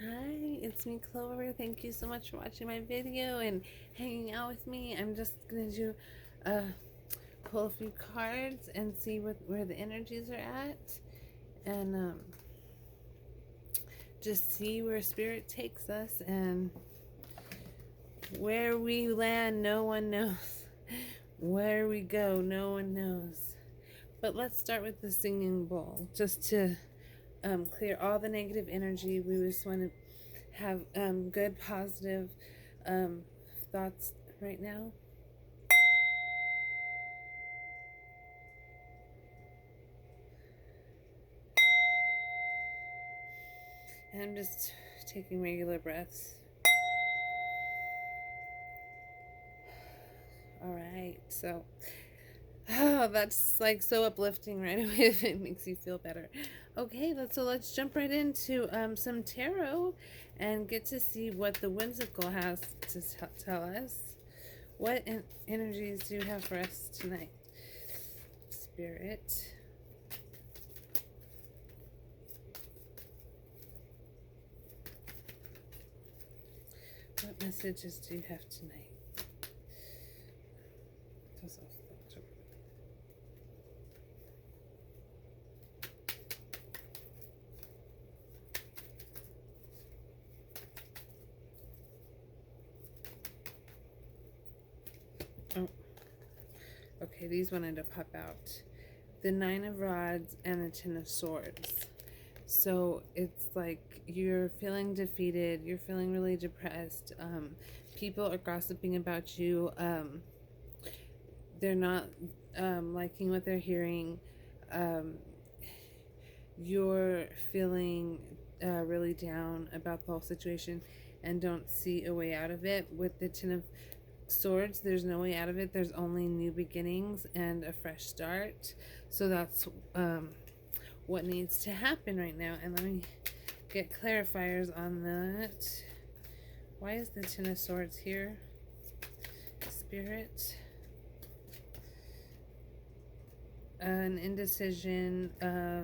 Hi, it's me, Clover. Thank you so much for watching my video and hanging out with me. I'm just gonna do pull a few cards and see where the energies are at, and just see where spirit takes us, and where we land. No one knows. Where we go, no one knows. But let's start with the singing bowl, just to clear all the negative energy. We just want to have good, positive um, thoughts right now. And I'm just taking regular breaths. All right, so that's like so uplifting right away if it makes you feel better. Okay, let's jump right into some tarot and get to see what the whimsical has to tell us. What energies do you have for us tonight, Spirit? What messages do you have tonight? Oh, okay, these wanted to pop out. The Nine of Rods and the Ten of Swords. So it's like you're feeling defeated, you're feeling really depressed. People are gossiping about you. They're not liking what they're hearing. Um, you're feeling really down about the whole situation and don't see a way out of it. With the Ten of Swords, there's no way out of it. There's only new beginnings and a fresh start. So that's what needs to happen right now. And let me get clarifiers on that. Why is the Ten of Swords here? Spirit. An indecision, a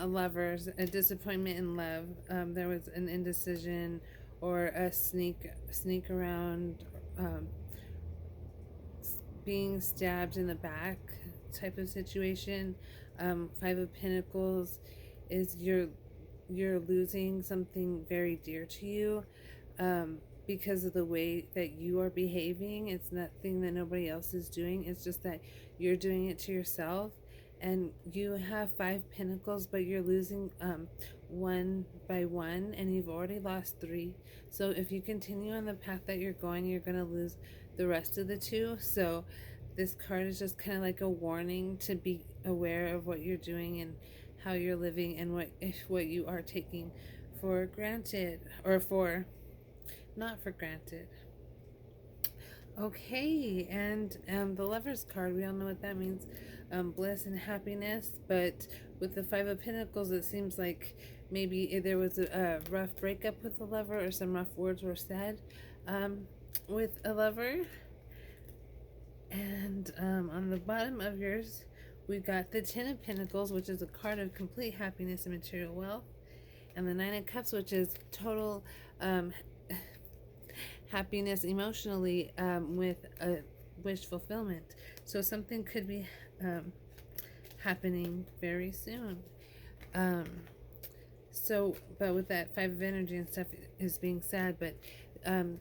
lover's, a disappointment in love. There was an indecision or a sneak around, being stabbed in the back type of situation. Five of Pentacles is you're losing something very dear to you, because of the way that you are behaving. It's nothing that nobody else is doing. It's just that you're doing it to yourself. And you have Five Pentacles, but you're losing one by one, and you've already lost three. So if you continue on the path that you're going, you're going to lose the rest of the two. So this card is just kind of like a warning to be aware of what you're doing and how you're living, and what you are taking for granted, or for not for granted. Okay, and the Lover's card, we all know what that means. Bliss and happiness. But with the Five of Pentacles, it seems like maybe there was a rough breakup with the lover, or some rough words were said with a lover. And on the bottom of yours, we got the Ten of Pentacles, which is a card of complete happiness and material wealth. And the Nine of Cups, which is total happiness emotionally, with a wish fulfillment. So something could be happening very soon. But with that Five of Energy and stuff is being sad, but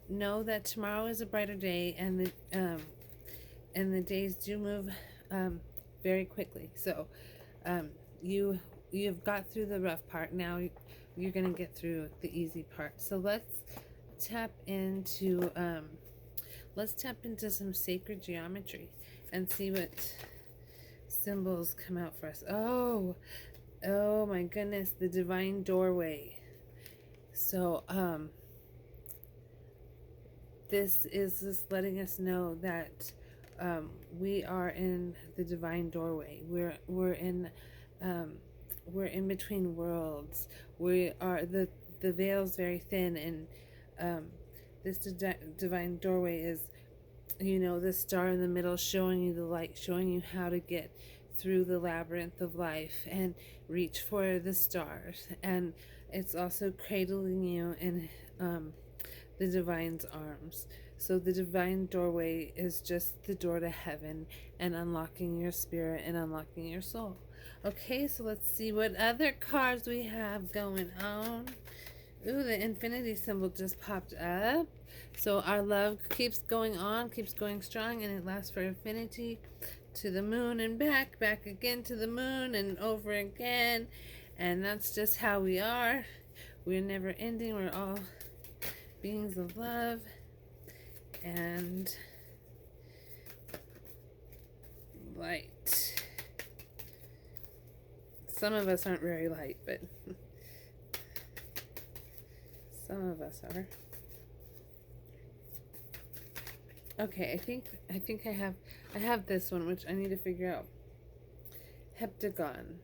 know that tomorrow is a brighter day, and the days do move very quickly. So you've got through the rough part. Now you're gonna get through the easy part. So let's tap into some sacred geometry and see what symbols come out for us. Oh my goodness, the divine doorway. So this is just letting us know that we are in the divine doorway. We're in between worlds. We are the veil's very thin, and this divine doorway is, the star in the middle, showing you the light, showing you how to get through the labyrinth of life and reach for the stars. And it's also cradling you in the divine's arms. So the divine doorway is just the door to heaven and unlocking your spirit and unlocking your soul. Okay, so let's see what other cards we have going on. Ooh, the infinity symbol just popped up. So our love keeps going on, keeps going strong, and it lasts for infinity, to the moon and back, back again to the moon and over again. And that's just how we are. We're never ending. We're all beings of love. And light. Some of us aren't very light, but some of us are. Okay, I think I have this one, which I need to figure out. Heptagon,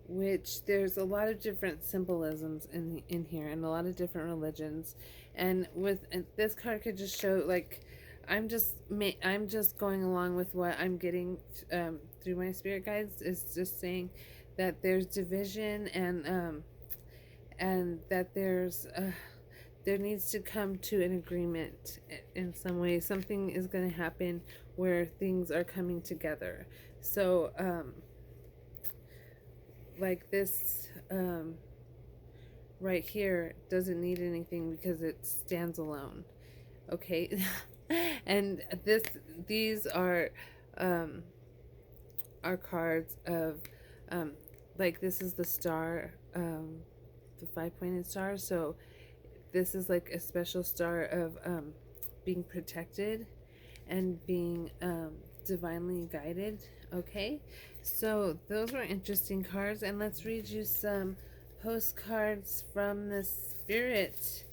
which there's a lot of different symbolisms in here, and a lot of different religions. And this card could just show, like, I'm just going along with what I'm getting through my spirit guides. Is just saying that there's division, and that there needs to come to an agreement in some way. Something is going to happen where things are coming together. So like this right here doesn't need anything because it stands alone. Okay. And these are cards of like, this is the star, the 5-pointed star. So this is like a special star of being protected and being divinely guided. Okay, so those were interesting cards, and let's read you some postcards from the spirit,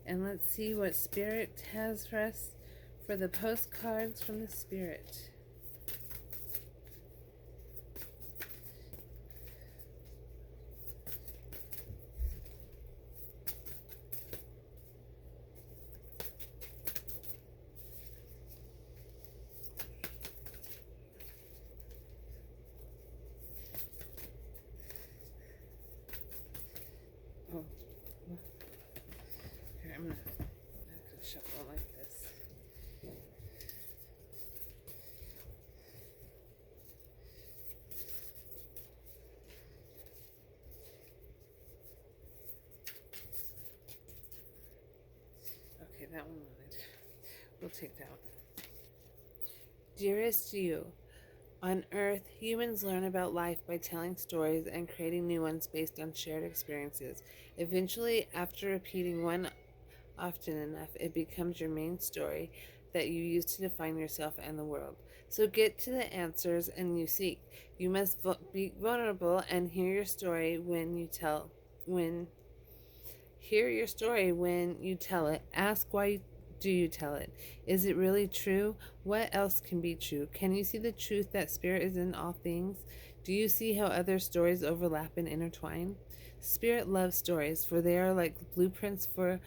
and let's see what spirit has for us for the postcards from the spirit. Oh, here, I'm gonna shuffle like this. Okay, that one wanted. We'll take that one. Dearest you, on Earth, humans learn about life by telling stories and creating new ones based on shared experiences. Eventually, after repeating one often enough, it becomes your main story that you use to define yourself and the world. So get to the answers and you seek. You must be vulnerable and hear your story when you tell it. Ask why do you tell it? Is it really true? What else can be true? Can you see the truth that spirit is in all things? Do you see how other stories overlap and intertwine? Spirit loves stories, for they are like blueprints for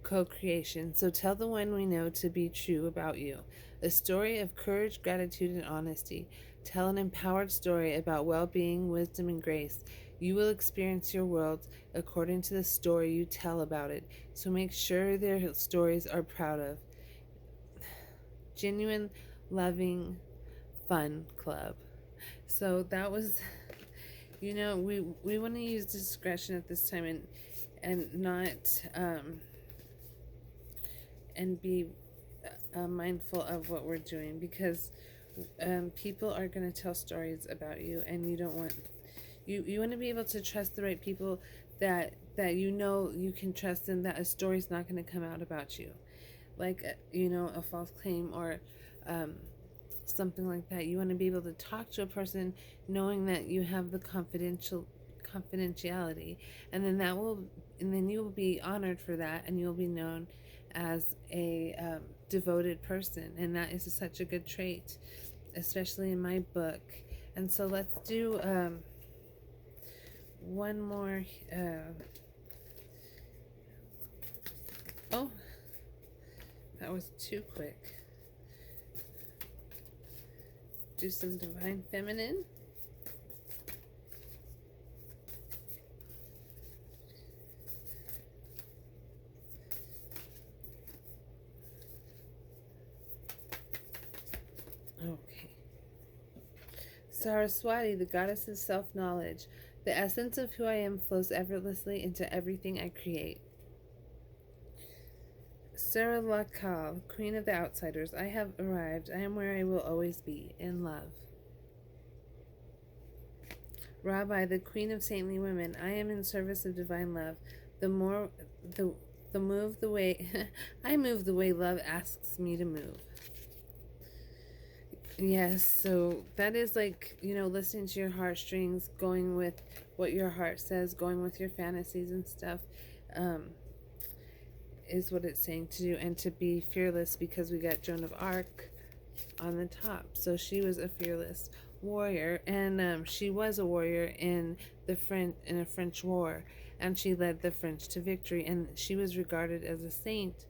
co-creation. So tell the one we know to be true about you. A story of courage, gratitude, and honesty. Tell an empowered story about well-being, wisdom, and grace. You will experience your world according to the story you tell about it. So make sure their stories are proud of. Genuine, loving, fun club. So that was, we want to use discretion at this time, and not and be mindful of what we're doing, because people are going to tell stories about you, and you don't want you want to be able to trust the right people that you can trust, and that a story's not going to come out about you, like a false claim or something like that. You want to be able to talk to a person knowing that you have the confidentiality, and then you will be honored for that, and you'll be known as a devoted person, and that is such a good trait, especially in my book. And so let's do one more. Oh, that was too quick. do some Divine Feminine. Okay. Saraswati, the goddess of self-knowledge. The essence of who I am flows effortlessly into everything I create. Saralakal, queen of the outsiders. I have arrived. I am where I will always be, in love. Rabbi, the queen of saintly women. I am in service of divine love. The more the move the way I move the way love asks me to move. Yes, so that is like, listening to your heartstrings, going with what your heart says, going with your fantasies and stuff, is what it's saying to do, and to be fearless, because we got Joan of Arc on the top. So she was a fearless warrior, and she was a warrior in a French war, and she led the French to victory, and she was regarded as a saint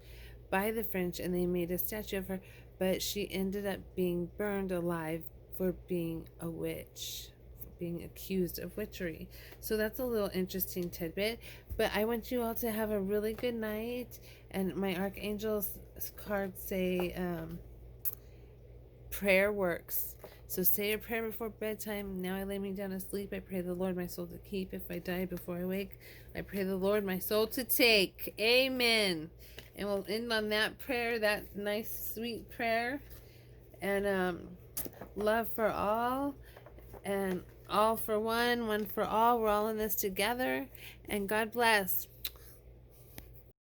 by the French, and they made a statue of her, but she ended up being burned alive for being a witch, for being accused of witchery. So that's a little interesting tidbit. But I want you all to have a really good night. And my Archangel's cards say prayer works. So say a prayer before bedtime. Now I lay me down to sleep. I pray the Lord my soul to keep. If I die before I wake, I pray the Lord my soul to take. Amen. And we'll end on that prayer, that nice, sweet prayer. And love for all, and all for one, one for all. We're all in this together. And God bless.